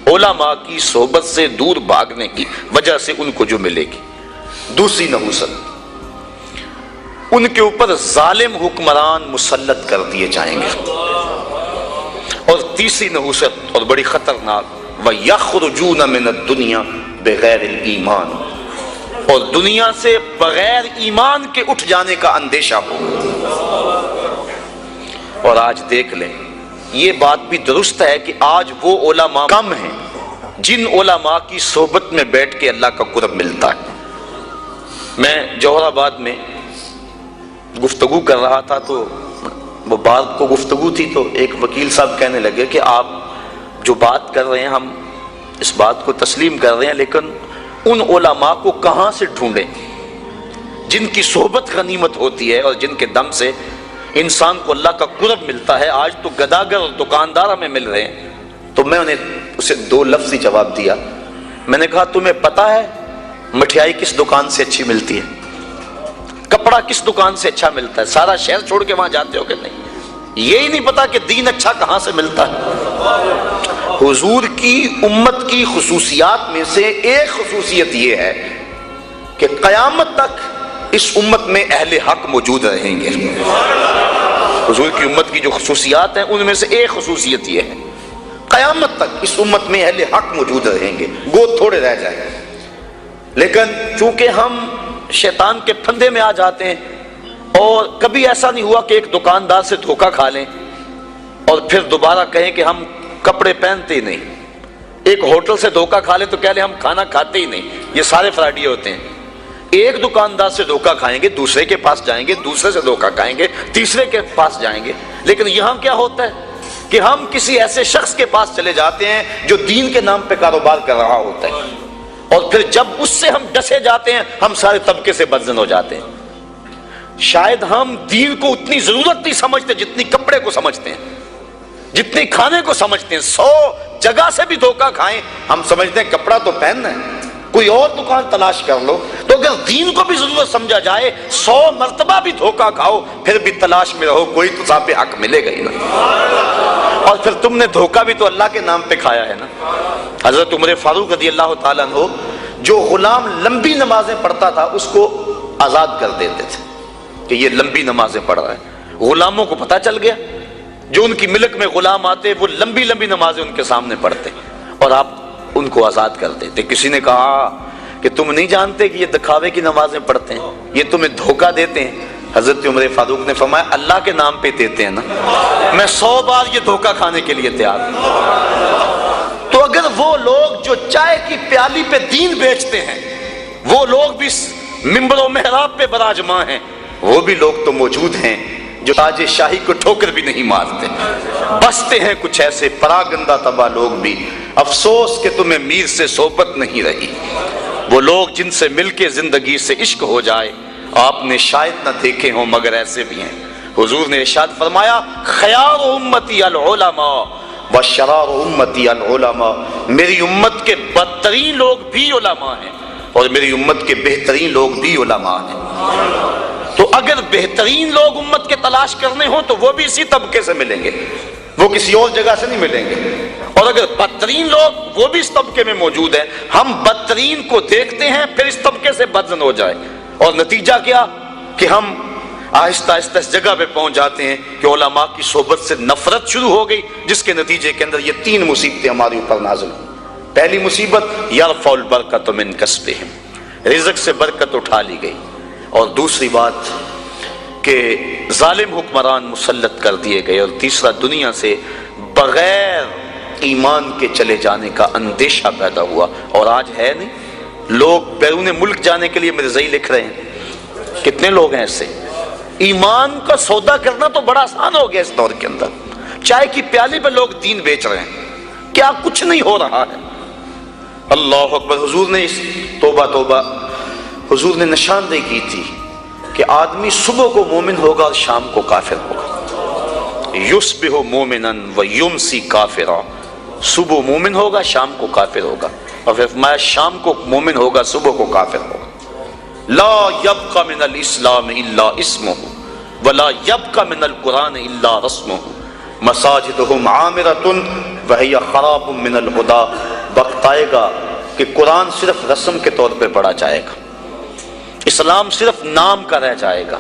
علماء کی صحبت سے دور بھاگنے کی وجہ سے ان کو جو ملے گی۔ دوسری نحوست، ان کے اوپر ظالم حکمران مسلط کر دیے جائیں گے۔ اور تیسری نحوست اور بڑی خطرناک، وَيَخْرُجُونَ مِنَ الدُّنْيَا بِغَيْرِ الْإِيمَانِ، اور دنیا سے بغیر ایمان کے اٹھ جانے کا اندیشہ ہو۔ اور آج دیکھ لیں، یہ بات بھی درست ہے کہ آج وہ علماء کم ہیں جن علماء کی صحبت میں بیٹھ کے اللہ کا قرب ملتا ہے۔ میں جوہر آباد میں گفتگو کر رہا تھا تو وہ بات کو گفتگو تھی، تو ایک وکیل صاحب کہنے لگے کہ آپ جو بات کر رہے ہیں ہم اس بات کو تسلیم کر رہے ہیں، لیکن ان علماء کو کہاں سے ڈھونڈیں جن کی صحبت غنیمت ہوتی ہے اور جن کے دم سے انسان کو اللہ کا قرب ملتا ہے۔ آج تو گداگر اور دکاندار ہمیں مل رہے ہیں۔ تو میں انہیں اسے 2 لفظی جواب دیا، میں نے کہا تمہیں پتا ہے مٹھائی کس دکان سے اچھی ملتی ہے؟ کپڑا کس دکان سے اچھا ملتا ہے؟ سارا شہر چھوڑ کے وہاں جاتے ہو کہ نہیں؟ یہی نہیں پتا کہ دین اچھا کہاں سے ملتا ہے؟ حضور کی امت کی خصوصیات میں سے ایک خصوصیت یہ ہے کہ قیامت تک اس امت میں اہل حق موجود رہیں گے۔ حضور کی امت کی جو خصوصیات ہیں ان میں سے ایک خصوصیت یہ ہے، قیامت تک اس امت میں اہل حق موجود رہیں گے، گو تھوڑے رہ جائیں گے۔ لیکن چونکہ ہم شیطان کے پھندے میں آ جاتے ہیں، اور کبھی ایسا نہیں ہوا کہ ایک دکاندار سے دھوکہ کھا لیں اور پھر دوبارہ کہیں کہ ہم کپڑے پہنتے ہی نہیں، ایک ہوٹل سے دھوکہ کھا لیں تو کہہ لیں ہم کھانا کھاتے ہی نہیں۔ یہ سارے فراڈی ہوتے ہیں۔ ایک دکاندار سے دھوکہ کھائیں گے، دوسرے کے پاس جائیں گے، دوسرے سے دھوکہ کھائیں گے، تیسرے کے پاس جائیں گے، لیکن یہاں کیا ہوتا ہے کہ ہم کسی ایسے شخص کے پاس چلے جاتے ہیں جو دین کے نام پہ کاروبار کر رہا ہوتا ہے، اور پھر جب اس سے ہم ڈسے جاتے ہیں ہم سارے طبقے سے بدزن ہو جاتے ہیں۔ شاید ہم دین کو اتنی ضرورت نہیں سمجھتے جتنی کپڑے کو سمجھتے ہیں، جتنی کھانے کو سمجھتے ہیں۔ 100 جگہ سے بھی دھوکہ کھائیں ہم سمجھتے ہیں کپڑا تو پہننا ہے، کوئی اور دکان تلاش کر لو۔ تو اگر دین کو بھی ضرورت سمجھا جائے 100 مرتبہ بھی دھوکہ کھاؤ پھر بھی تلاش میں رہو، کوئی تو صاحب حق ملے گا ہی نا۔ اور پھر تم نے دھوکہ بھی تو اللہ کے نام پہ کھایا ہے نا۔ حضرت عمر فاروق رضی اللہ تعالیٰ عنہ جو غلام لمبی نمازیں پڑھتا تھا اس کو آزاد کر دیتے تھے کہ یہ لمبی نمازیں پڑھ رہا ہے۔ غلاموں کو پتہ چل گیا، جو ان کی ملک میں غلام آتے وہ لمبی لمبی نمازیں ان کے سامنے پڑھتے اور آپ ان کو آزاد کر دیتے۔ کسی نے کہا کہ تم نہیں جانتے کہ یہ دکھاوے کی نمازیں پڑھتے ہیں، یہ تمہیں دھوکہ دیتے ہیں؟ حضرت عمر فاروق نے فرمایا اللہ کے نام پہ دیتے ہیں نا، میں 100 بار یہ دھوکہ کھانے کے لیے تیار ہوں۔ تو اگر وہ لوگ جو چائے کی پیالی پہ دین بیچتے ہیں وہ لوگ بھی منبر و محراب پہ براجمان ہیں، وہ بھی لوگ تو موجود ہیں جو تاج شاہی کو ٹھوکر بھی نہیں مارتے، بستے ہیں کچھ ایسے پراگندہ تباہ لوگ بھی۔ افسوس کہ تمہیں میر سے صحبت نہیں رہی، وہ لوگ جن سے مل کے زندگی سے عشق ہو جائے آپ نے شاید نہ دیکھے ہوں مگر ایسے بھی ہیں۔ حضور نے ارشاد فرمایا خیار امتی العلماء وشرار امتی العلماء، میری امت کے بدترین لوگ بھی علماء ہیں اور میری امت کے بہترین لوگ بھی علماء ہیں۔ تو اگر بہترین لوگ امت کے تلاش کرنے ہوں تو وہ بھی اسی طبقے سے ملیں گے، وہ کسی اور جگہ سے نہیں ملیں گے، اور اگر بدترین لوگ وہ بھی اس طبقے میں موجود ہیں، ہم بدترین کو دیکھتے ہیں پھر اس طبقے سے بدزن ہو جائے، اور نتیجہ کیا کہ ہم آہستہ آہستہ اس جگہ پہ پہنچ جاتے ہیں کہ علماء کی صحبت سے نفرت شروع ہو گئی، جس کے نتیجے کے اندر یہ 3 مصیبتیں ہمارے اوپر نازل ہوئی۔ پہلی مصیبت یرفع البرکۃ من کسبہم، رزق سے برکت اٹھا لی گئی، اور دوسری بات کہ ظالم حکمران مسلط کر دیے گئے، اور تیسرا دنیا سے بغیر ایمان کے چلے جانے کا اندیشہ پیدا ہوا۔ اور آج ہے نہیں، لوگ بیرون ملک جانے کے لیے مرزائی لکھ رہے ہیں، کتنے لوگ ہیں ایسے؟ ایمان کا سودا کرنا تو بڑا آسان ہو گیا اس دور کے اندر، چائے کی پیالی پہ لوگ دین بیچ رہے ہیں، کیا کچھ نہیں ہو رہا ہے۔ اللہ اکبر۔ حضور نے توبہ توبہ، حضور نے نشاندہی کی تھی کہ آدمی صبح کو مومن ہوگا اور شام کو کافر ہوگا، یصبح مومنا ویمسی کافرا، صبح مومن ہوگا شام کو کافر ہوگا، اور پھر فرمایا شام کو مومن ہوگا صبح کو کافر ہوگا۔ لا یبقى من الاسلام الا اسمہ ولا یبقى من القرآن الا رسمہ مساجدہم عامرۃ وہی خراب من الہدى۔ وقت آئے گا کہ قرآن صرف رسم کے طور پہ پڑھا جائے گا، اسلام صرف نام کا رہ جائے گا،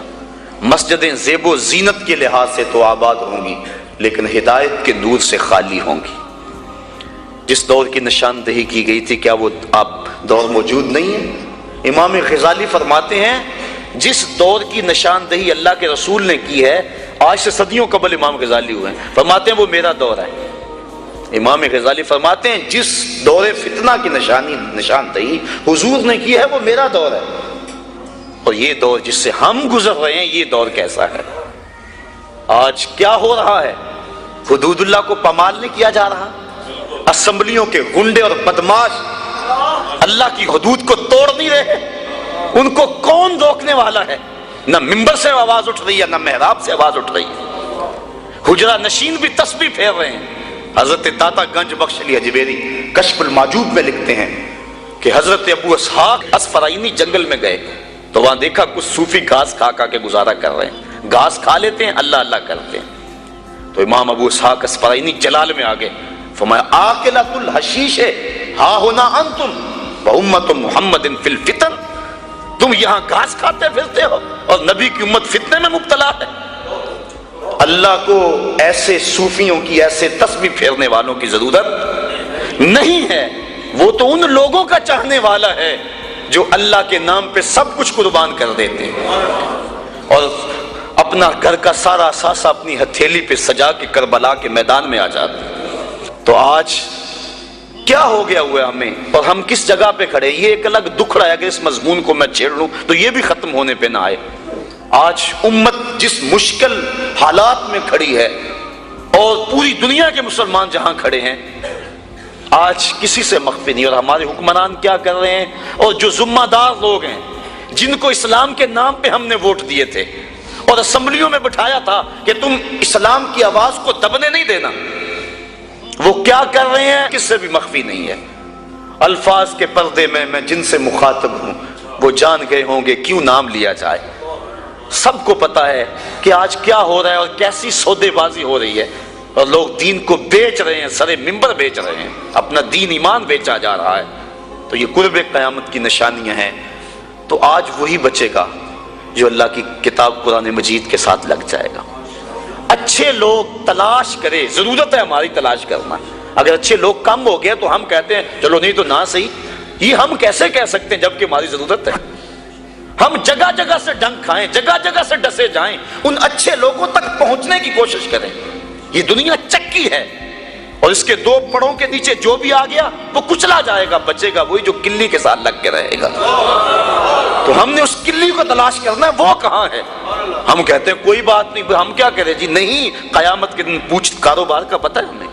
مسجدیں زیب و زینت کے لحاظ سے تو آباد ہوں گی لیکن ہدایت کے نور سے خالی ہوں گی۔ جس دور کی نشاندہی کی گئی تھی کیا وہ اب دور موجود نہیں ہے؟ امام غزالی فرماتے ہیں جس دور کی نشاندہی اللہ کے رسول نے کی ہے، آج سے صدیوں قبل امام غزالی ہوئے ہیں، فرماتے ہیں وہ میرا دور ہے۔ امام غزالی فرماتے ہیں جس دور فتنہ کی نشاندہی حضور نے کی ہے وہ میرا دور ہے، اور یہ دور جس سے ہم گزر رہے ہیں یہ دور کیسا ہے؟ آج کیا ہو رہا ہے؟ حدود اللہ کو پامال نہیں کیا جا رہا، اسمبلیوں کے گنڈے اور بدماش اللہ کی حدود کو توڑ نہیں رہے، ان کو کون روکنے والا ہے؟ نہ ممبر سے آواز اٹھ رہی ہے نہ محراب سے آواز اٹھ رہی ہے، حجرہ نشین بھی تسبیح پھیر رہے ہیں۔ حضرت داتا گنج بخش علی اجمیری کشف المعجوب میں لکھتے ہیں کہ حضرت ابو اسحاق اسفرائینی جنگل میں گئے تو وہاں دیکھا کچھ صوفی گھاس کھا کھا کے گزارا کر رہے ہیں، گھاس کھا لیتے ہیں اللہ اللہ کرتے ہیں۔ تو امام ابو اسحاق اسفرائینی جلال میں آگے فرمایا آکلۃ الحشیش ہا ہونا انتم وامت محمد فی الفتن، تم یہاں گھاس کھاتے پھرتے ہو اور نبی کی امت فتنے میں مبتلا ہے۔ اللہ کو ایسے صوفیوں کی، ایسے تسبیح پھیرنے والوں کی ضرورت نہیں ہے، وہ تو ان لوگوں کا چاہنے والا ہے جو اللہ کے نام پہ سب کچھ قربان کر دیتے ہیں اور اپنا گھر کا سارا اثاثہ اپنی ہتھیلی پہ سجا کے کربلا کے میدان میں آ جاتے ہیں۔ تو آج کیا ہو گیا ہوا ہے ہمیں، اور ہم کس جگہ پہ کھڑے؟ یہ ایک الگ دکھڑا ہے، اگر اس مضمون کو میں چھیڑ لوں تو یہ بھی ختم ہونے پہ نہ آئے۔ آج امت جس مشکل حالات میں کھڑی ہے اور پوری دنیا کے مسلمان جہاں کھڑے ہیں آج کسی سے مخفی نہیں، اور ہمارے حکمران کیا کر رہے ہیں، اور جو ذمہ دار لوگ ہیں جن کو اسلام کے نام پہ ہم نے ووٹ دیے تھے اور اسمبلیوں میں بٹھایا تھا کہ تم اسلام کی آواز کو دبنے نہیں دینا، وہ کیا کر رہے ہیں کس سے بھی مخفی نہیں ہے۔ الفاظ کے پردے میں جن سے مخاطب ہوں وہ جان گئے ہوں گے کیوں نام لیا جائے۔ سب کو پتا ہے کہ آج کیا ہو رہا ہے اور کیسی سودے بازی ہو رہی ہے، اور لوگ دین کو بیچ رہے ہیں، سرے ممبر بیچ رہے ہیں، اپنا دین ایمان بیچا جا رہا ہے۔ تو یہ قرب قیامت کی نشانیاں ہیں۔ تو آج وہی بچے گا جو اللہ کی کتاب قرآن مجید کے ساتھ لگ جائے گا۔ اچھے لوگ تلاش کرے، ضرورت ہے ہماری تلاش کرنا۔ اگر اچھے لوگ کم ہو گئے تو ہم کہتے ہیں چلو نہیں تو نہ صحیح، یہ ہم کیسے کہہ سکتے ہیں جبکہ ہماری ضرورت ہے؟ ہم جگہ جگہ سے ڈنک کھائیں، جگہ جگہ سے ڈسے جائیں، ان اچھے لوگوں تک پہنچنے کی کوشش کریں۔ یہ دنیا چکی ہے، اور اس کے 2 پڑوں کے نیچے جو بھی آ گیا وہ کچلا جائے گا، بچے گا وہی جو کلی کے ساتھ لگ کے رہے گا۔ تو ہم نے اس کلی کو تلاش کرنا ہے، وہ کہاں ہے؟ ہم کہتے ہیں کوئی بات نہیں، ہم کیا کریں جی؟ نہیں، قیامت کے دن پوچھ کاروبار کا پتہ ہے ہمیں،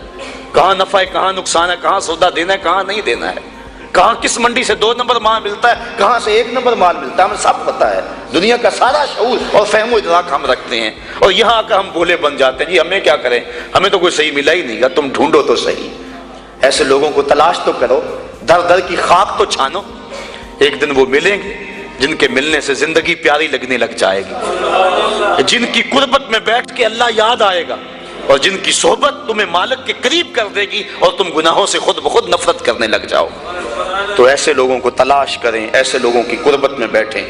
کہاں نفع ہے، کہاں نقصان ہے، کہاں سودا دینا ہے، کہاں نہیں دینا ہے، کہاں کس منڈی سے 2 نمبر مال ملتا ہے، کہاں سے 1 نمبر مال ملتا ہے، ہمیں سب پتہ ہے۔ دنیا کا سارا شعور اور فہم و ادراک ہم رکھتے ہیں، اور یہاں آ کر ہم بولے بن جاتے ہیں جی ہمیں کیا کریں، ہمیں تو کوئی صحیح ملا ہی نہیں گا، تم ڈھونڈو تو صحیح۔ ایسے لوگوں کو تلاش تو کرو، در در کی خاک تو چھانو، ایک دن وہ ملیں گے جن کے ملنے سے زندگی پیاری لگنے لگ جائے گی، جن کی قربت میں بیٹھ کے اللہ یاد آئے گا، اور جن کی صحبت تمہیں مالک کے قریب کر دے گی اور تم گناہوں سے خود بخود نفرت کرنے لگ جاؤ۔ تو ایسے لوگوں کو تلاش کریں، ایسے لوگوں کی قربت میں بیٹھیں۔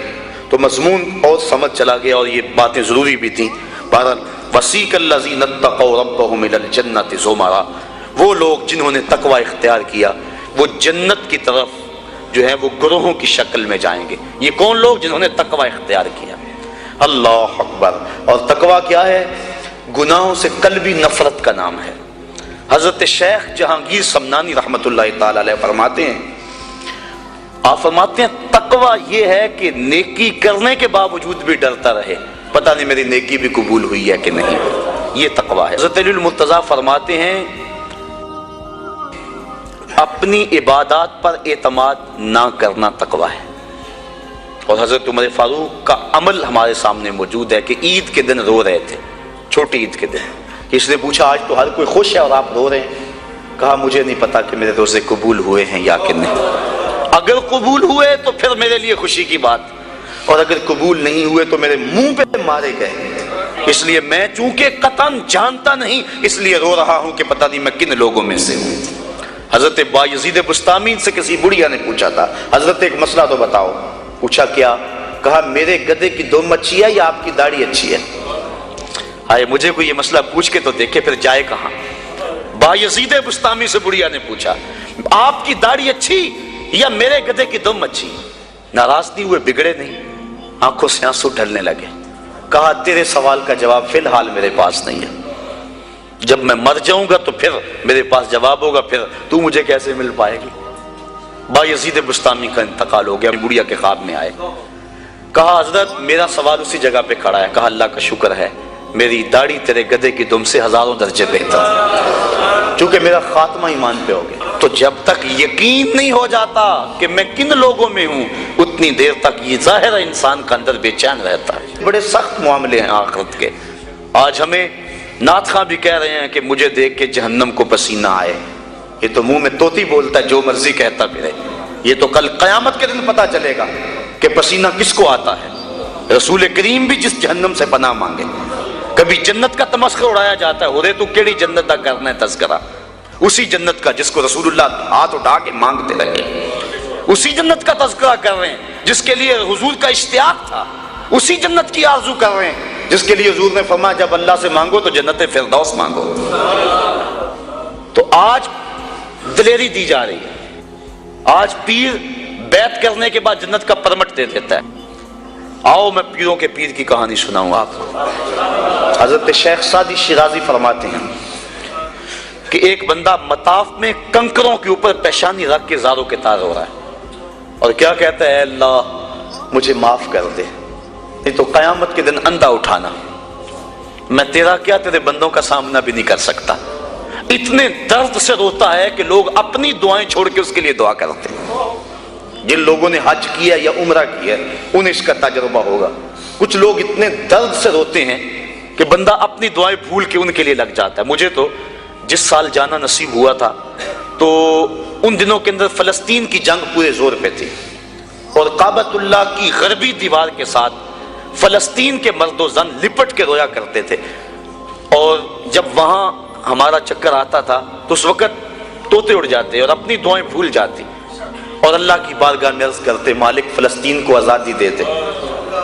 تو مضمون اور سمجھ چلا گیا، اور یہ باتیں ضروری بھی تھیں۔ بہرحال وسیق الذین اتقوا ربهم الی الجنۃ زمرا، وہ لوگ جنہوں نے تقوی اختیار کیا وہ جنت کی طرف جو ہے وہ گروہوں کی شکل میں جائیں گے۔ یہ کون لوگ؟ جنہوں نے تقوی اختیار کیا۔ اللہ اکبر۔ اور تقوی کیا ہے؟ گناہوں سے قلبی نفرت کا نام ہے۔ حضرت شیخ جہانگیر سمنانی رحمۃ اللہ تعالی علیہ فرماتے ہیں، آپ فرماتے ہیں تقوی یہ ہے کہ نیکی کرنے کے باوجود بھی ڈرتا رہے، پتہ نہیں میری نیکی بھی قبول ہوئی ہے کہ نہیں، یہ تقوی ہے۔ حضرت علی المرتضیٰ فرماتے ہیں اپنی عبادات پر اعتماد نہ کرنا تقوی ہے۔ اور حضرت عمر فاروق کا عمل ہمارے سامنے موجود ہے کہ عید کے دن رو رہے تھے، چھوٹی عید کے دن۔ اس نے پوچھا آج تو ہر کوئی خوش ہے اور آپ رو رہے ہیں؟ کہا مجھے نہیں پتا کہ میرے روزے قبول ہوئے ہیں یا کہ نہیں، اگر قبول ہوئے تو پھر میرے لیے خوشی کی بات، اور اگر قبول نہیں ہوئے تو میرے منہ پہ مارے گئے، اس لیے میں چونکہ قطعاً جانتا نہیں اس لیے رو رہا ہوں کہ پتہ نہیں میں کن لوگوں میں سے ہوں۔ حضرت بایزید بستامی سے کسی بڑھیا نے پوچھا تھا، حضرت ایک مسئلہ تو بتاؤ۔ پوچھا کیا؟ کہا میرے گدھے کی دم اچھی ہے یا آپ کی داڑھی اچھی ہے؟ آئے مجھے کوئی یہ مسئلہ پوچھ کے تو دیکھے پھر جائے کہاں۔ بایزید بستامی سے بڑھیا نے پوچھا آپ کی داڑھی اچھی یا میرے گدھے کی دم اچھی؟ ناراض نہیں ہوئے، بگڑے نہیں، آنکھوں سے آنسو ڈھلنے لگے۔ کہا تیرے سوال کا جواب فی الحال میرے پاس نہیں ہے، جب میں مر جاؤں گا تو پھر میرے پاس جواب ہوگا، پھر تو مجھے کیسے مل پائے گی۔ بایزید بستامی کا انتقال ہو گیا، بڑھیا کے خواب میں آئے۔ کہا حضرت میرا سوال اسی جگہ پہ کھڑا ہے۔ کہا اللہ کا شکر ہے میری داڑھی تیرے گدھے کی دم سے 1000 درجے بہتر ہے، چونکہ میرا خاتمہ ایمان پہ ہو گیا۔ تو جب تک یقین نہیں ہو جاتا کہ میں کن لوگوں میں ہوں اتنی دیر تک یہ ظاہر انسان کا اندر بے چین رہتا ہے۔ بڑے سخت معاملے ہیں آخرت کے۔ آج ہمیں نعت خواں بھی کہہ رہے ہیں کہ مجھے دیکھ کے جہنم کو پسینہ آئے، یہ تو منہ میں طوطی بولتا ہے، جو مرضی کہتا پھرے۔ یہ تو کل قیامت کے دن پتا چلے گا کہ پسینہ کس کو آتا ہے۔ رسول کریم بھی جس جہنم سے پناہ مانگے، کبھی جنت کا تمسخر اڑایا جاتا ہے، ہو رہے تو کیڑی جنت کا کرنا ہے تذکرہ، اسی جنت کا جس کو رسول اللہ ہاتھ اٹھا کے مانگتے رہے، اسی جنت کا تذکرہ کر رہے ہیں جس کے لیے حضور کا اشتیاق تھا، اسی جنت کی آرزو کر رہے ہیں جس کے لیے حضور نے فرمایا جب اللہ سے مانگو تو جنت فردوس مانگو۔ تو آج دلیری دی جا رہی ہے، آج پیر بیعت کرنے کے بعد جنت کا پرمٹ دے دیتا ہے۔ آؤ میں پیروں کے پیر کی کہانی سناؤں آپ کو۔ حضرت شیخ سعدی شیرازی فرماتے ہیں کہ ایک بندہ مطاف میں کنکروں کے اوپر پیشانی رکھ کے زاروں کے تار ہو رہا ہے، اور کیا کہتا ہے؟ اے اللہ مجھے معاف کر دے، نہیں تو قیامت کے دن اندھا اٹھانا، میں تیرا کیا تیرے بندوں کا سامنا بھی نہیں کر سکتا۔ اتنے درد سے روتا ہے کہ لوگ اپنی دعائیں چھوڑ کے اس کے لیے دعا کرتے ہیں۔ جن لوگوں نے حج کیا یا عمرہ کیا انہیں اس کا تجربہ ہوگا۔ کچھ لوگ اتنے درد سے روتے ہیں کہ بندہ اپنی دعائیں بھول کے ان کے لیے لگ جاتا ہے۔ مجھے تو جس سال جانا نصیب ہوا تھا تو ان دنوں کے اندر فلسطین کی جنگ پورے زور پہ تھی، اور کعبۃ اللہ کی غربی دیوار کے ساتھ فلسطین کے مرد و زن لپٹ کے رویا کرتے تھے، اور جب وہاں ہمارا چکر آتا تھا تو اس وقت طوطے اڑ جاتے اور اپنی دعائیں بھول جاتی، اور اللہ کی بارگاہ میں عرض کرتے مالک فلسطین کو آزادی دے دے۔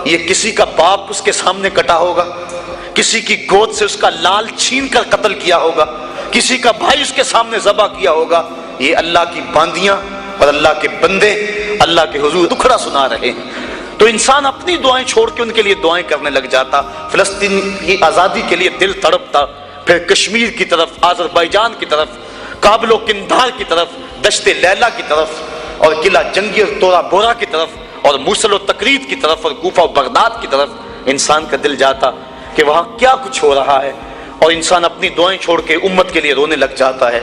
یہ کسی کا باپ اس کے سامنے کٹا ہوگا، کسی کی گود سے اس کا لال چھین کر قتل کیا ہوگا، کسی کا بھائی اس کے سامنے ذبح کیا ہوگا، یہ اللہ کی باندیاں اور اللہ کے بندے اللہ کے حضور دکھڑا سنا رہے ہیں۔ تو انسان اپنی دعائیں چھوڑ کے ان کے لیے دعائیں کرنے لگ جاتا، فلسطین کی آزادی کے لیے دل تڑپتا، پھر کشمیر کی طرف، آذربائیجان کی طرف، کابل و کندھار کی طرف، دشت لیلا کی طرف، اور قلعہ جنگی اور تورا بورا کی طرف، اور موصل و تقرید کی طرف، اور کوفہ و بغداد کی طرف انسان کا دل جاتا کہ وہاں کیا کچھ ہو رہا ہے، اور انسان اپنی دعائیں چھوڑ کے امت کے لیے رونے لگ جاتا ہے،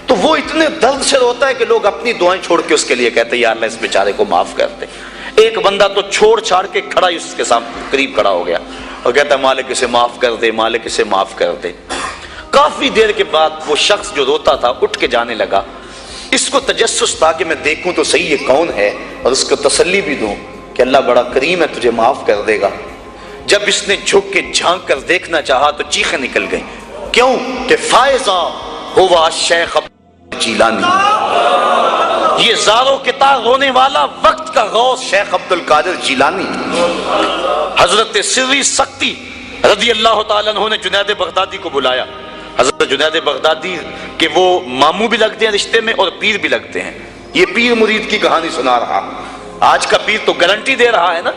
تو وہ اتنے درد سے روتا ہے کہ لوگ اپنی دعائیں چھوڑ کے اس کے لیے کہتے ہیں یا اللہ اس بیچارے کو معاف کر دے۔ ایک بندہ تو چھوڑ چھاڑ کے کھڑا ہی اس کے سامنے قریب کھڑا ہو گیا اور کہتا ہے مالک اسے معاف کر دے، مالک اسے معاف کر دے۔ کافی دیر کے بعد وہ شخص جو روتا تھا اٹھ کے جانے لگا۔ اس کو تجسس تھا کہ میں دیکھوں تو صحیح یہ کون ہے اور اس کو تسلی بھی دوں کہ اللہ بڑا کریم ہے، تجھے معاف کر دے گا۔ جب اس نے جھک کے جھانک کر دیکھنا چاہا تو چیخیں نکل گئیں، کیوں کہ فائزہ ہوا شیخ جیلانی، یہ زاروں کے تار رونے والا وقت کا غوث شیخ عبد القادر جیلانی۔ حضرت سری سختی رضی اللہ تعالیٰ عنہ نے جنید بغدادی کو بلایا۔ حضرت جنید بغدادی کہ وہ ماموں بھی لگتے ہیں رشتے میں اور پیر بھی لگتے ہیں۔ یہ پیر مرید کی کہانی سنا رہا، آج کا پیر تو گارنٹی دے رہا ہے نا،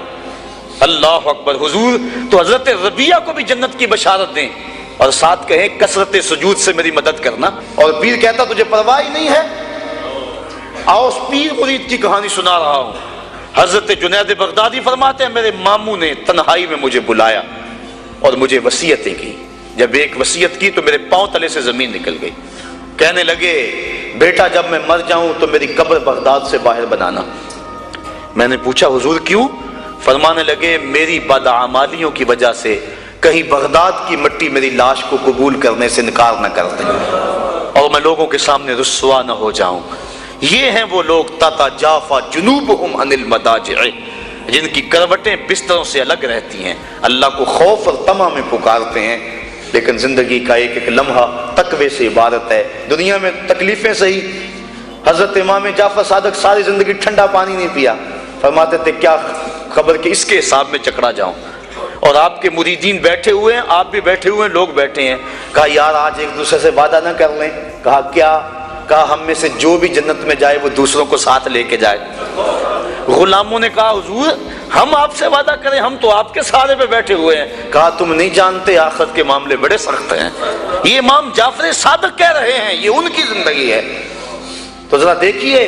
اللہ اکبر حضور، تو حضرت ربیہ کو بھی جنت کی بشارت دیں اور ساتھ کہیں کثرت سجود سے میری مدد کرنا۔ اور پیر کہتا تجھے پرواہ ہی نہیں ہے، آؤ اس پیر مرید کی کہانی سنا رہا ہوں۔ حضرت جنید بغدادی فرماتے ہیں میرے ماموں نے تنہائی میں مجھے بلایا اور مجھے وصیتیں کی۔ جب ایک وصیت کی تو میرے پاؤں تلے سے زمین نکل گئی۔ کہنے لگے بیٹا جب میں مر جاؤں تو میری قبر بغداد سے باہر بنانا۔ میں نے پوچھا حضور کیوں؟ فرمانے لگے میری بدعمالیوں کی وجہ سے کہیں بغداد کی مٹی میری لاش کو قبول کرنے سے انکار نہ کر دے اور میں لوگوں کے سامنے رسوا نہ ہو جاؤں۔ یہ ہیں وہ لوگ تتجافا جنوبہم عن المضاجع، جن کی کروٹیں بستروں سے الگ رہتی ہیں، اللہ کو خوف اور طمع میں پکارتے ہیں، لیکن زندگی کا ایک ایک لمحہ تقوی سے عبارت ہے۔ دنیا میں تکلیفیں سہی۔ حضرت امام جعفر صادق ساری زندگی ٹھنڈا پانی نہیں پیا، فرماتے تھے کیا خبر کہ اس کے حساب میں چکرا جاؤں۔ اور آپ کے مریدین بیٹھے ہوئے ہیں، آپ بھی بیٹھے ہوئے ہیں، لوگ بیٹھے ہیں، کہا یار آج ایک دوسرے سے وعدہ نہ کر لیں؟ کہا کیا؟ کہا ہم میں سے جو بھی جنت میں جائے وہ دوسروں کو ساتھ لے کے جائے۔ غلاموں نے کہا حضور ہم آپ سے وعدہ کریں، ہم تو آپ کے سہارے پہ بیٹھے ہوئے ہیں۔ کہا تم نہیں جانتے آخرت کے معاملے بڑے سخت ہیں، یہ امام جعفر صادق کہہ رہے ہیں، یہ ان کی زندگی ہے۔ تو ذرا دیکھیے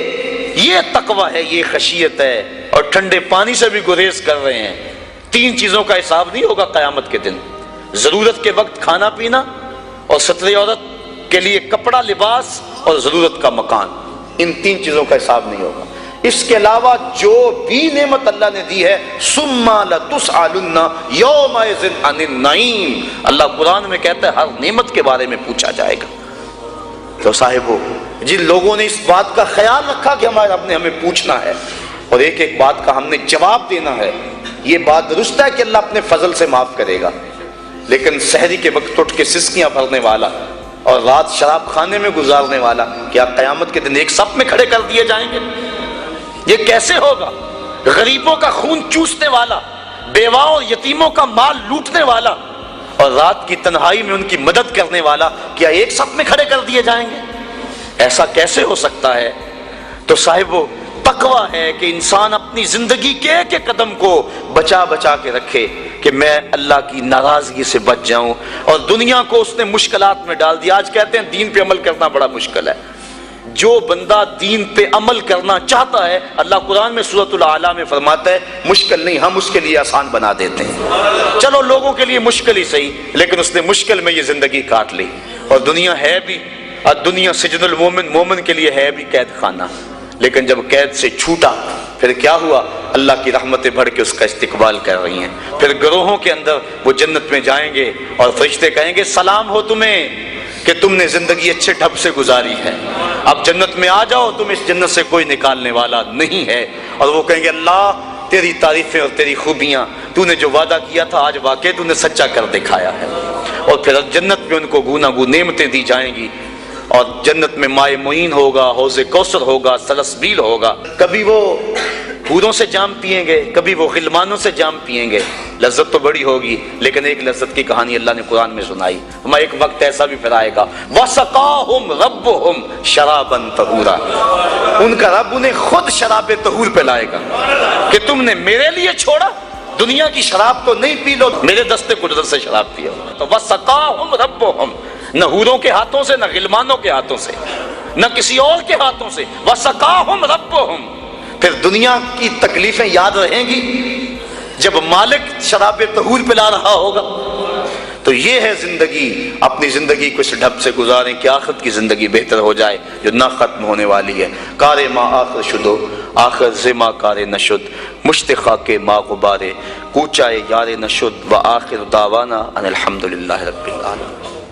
یہ تقوی ہے، یہ خشیت ہے، اور ٹھنڈے پانی سے بھی گریز کر رہے ہیں۔ تین چیزوں کا حساب نہیں ہوگا قیامت کے دن، ضرورت کے وقت کھانا پینا، اور ستر عورت کے لیے کپڑا لباس، اور ضرورت کا مکان۔ ان تین چیزوں کا حساب نہیں ہوگا۔ اس کے علاوہ جو بھی نعمت اللہ نے دی ہے ثم لتسألن یومئذ عن النعیم، اللہ قرآن میں کہتا ہے ہر نعمت کے بارے میں پوچھا جائے گا۔ تو صاحبو جن لوگوں نے اس بات کا خیال رکھا کہ ہمارے رب نے ہمیں پوچھنا ہے اور ایک ایک بات کا ہم نے جواب دینا ہے، یہ بات درست ہے کہ اللہ اپنے فضل سے معاف کرے گا، لیکن سحری کے وقت اٹھ کے سسکیاں بھرنے والا اور رات شراب خانے میں گزارنے والا کیا قیامت کے دن ایک صف میں کھڑے کر دیے جائیں گے؟ یہ کیسے ہوگا؟ غریبوں کا خون چوسنے والا، بیواؤں اور یتیموں کا مال لوٹنے والا اور رات کی تنہائی میں ان کی مدد کرنے والا کیا ایک صف میں کھڑے کر دیے جائیں گے؟ ایسا کیسے ہو سکتا ہے؟ تو صاحبو تقویٰ ہے کہ انسان اپنی زندگی کے ایک ایک قدم کو بچا بچا کے رکھے کہ میں اللہ کی ناراضگی سے بچ جاؤں، اور دنیا کو اس نے مشکلات میں ڈال دیا۔ آج کہتے ہیں دین پہ عمل کرنا بڑا مشکل ہے۔ جو بندہ دین پہ عمل کرنا چاہتا ہے اللہ قرآن میں سورۃ الاعلیٰ میں فرماتا ہے مشکل نہیں، ہم اس کے لیے آسان بنا دیتے ہیں۔ چلو لوگوں کے لیے مشکل ہی صحیح، لیکن اس نے مشکل میں یہ زندگی کاٹ لی، اور دنیا ہے بھی، اور دنیا سجن المومن، مومن کے لیے ہے بھی قید خانہ، لیکن جب قید سے چھوٹا پھر کیا ہوا؟ اللہ کی رحمتیں بڑھ کے اس کا استقبال کر رہی ہیں۔ پھر گروہوں کے اندر وہ جنت میں جائیں گے اور فرشتے کہیں گے سلام ہو تمہیں کہ تم نے زندگی اچھے ڈھب سے گزاری ہے، اب جنت میں آ جاؤ، تم اس جنت سے کوئی نکالنے والا نہیں ہے۔ اور وہ کہیں گے اللہ تیری تعریفیں اور تیری خوبیاں، تو نے جو وعدہ کیا تھا آج واقعی تو نے سچا کر دکھایا ہے۔ اور پھر جنت میں ان کو گوناگو نعمتیں دی جائیں گی، اور جنت میں مائے معین ہوگا، حوض کوثر ہوگا، سلسبیل ہوگا۔ کبھی وہ حوروں سے جام پیئیں گے، کبھی وہ غلمانوں سے جام پیئیں گے، لذت تو بڑی ہوگی، لیکن ایک لذت کی کہانی اللہ نے قرآن میں سنائی، ہمیں ایک وقت ایسا بھی پھر آئے گا وَسَقَاهُمْ رَبُّهُمْ شَرَابًا طَهُورًا، ان کا رب انہیں خود شراب طہور پلائے گا کہ تم نے میرے لیے چھوڑا، دنیا کی شراب تو نہیں پی لو، میرے دست قدرت سے شراب پیو۔ تو وَسَقَاهُمْ رَبُّهُمْ، نہ حوروں کے ہاتھوں سے نہ غلمانوں کے ہاتھوں سے۔ نہ کسی اور کے ہاتھوں سے، وَسَقَاهُمْ رَبُّهُمْ، پھر دنیا کی تکلیفیں یاد رہیں گی جب مالک شراب طہور پلا رہا ہوگا۔ تو یہ ہے زندگی، اپنی زندگی کو اس ڈھب سے گزاریں کہ آخرت کی زندگی بہتر ہو جائے جو نہ ختم ہونے والی ہے۔ کار ما آخر شدو آخر زما کار نشد، مشتخا کے ما غبارے کوچائے یار نشد، و آخر دعوانا ان الحمدللہ رب العالمین۔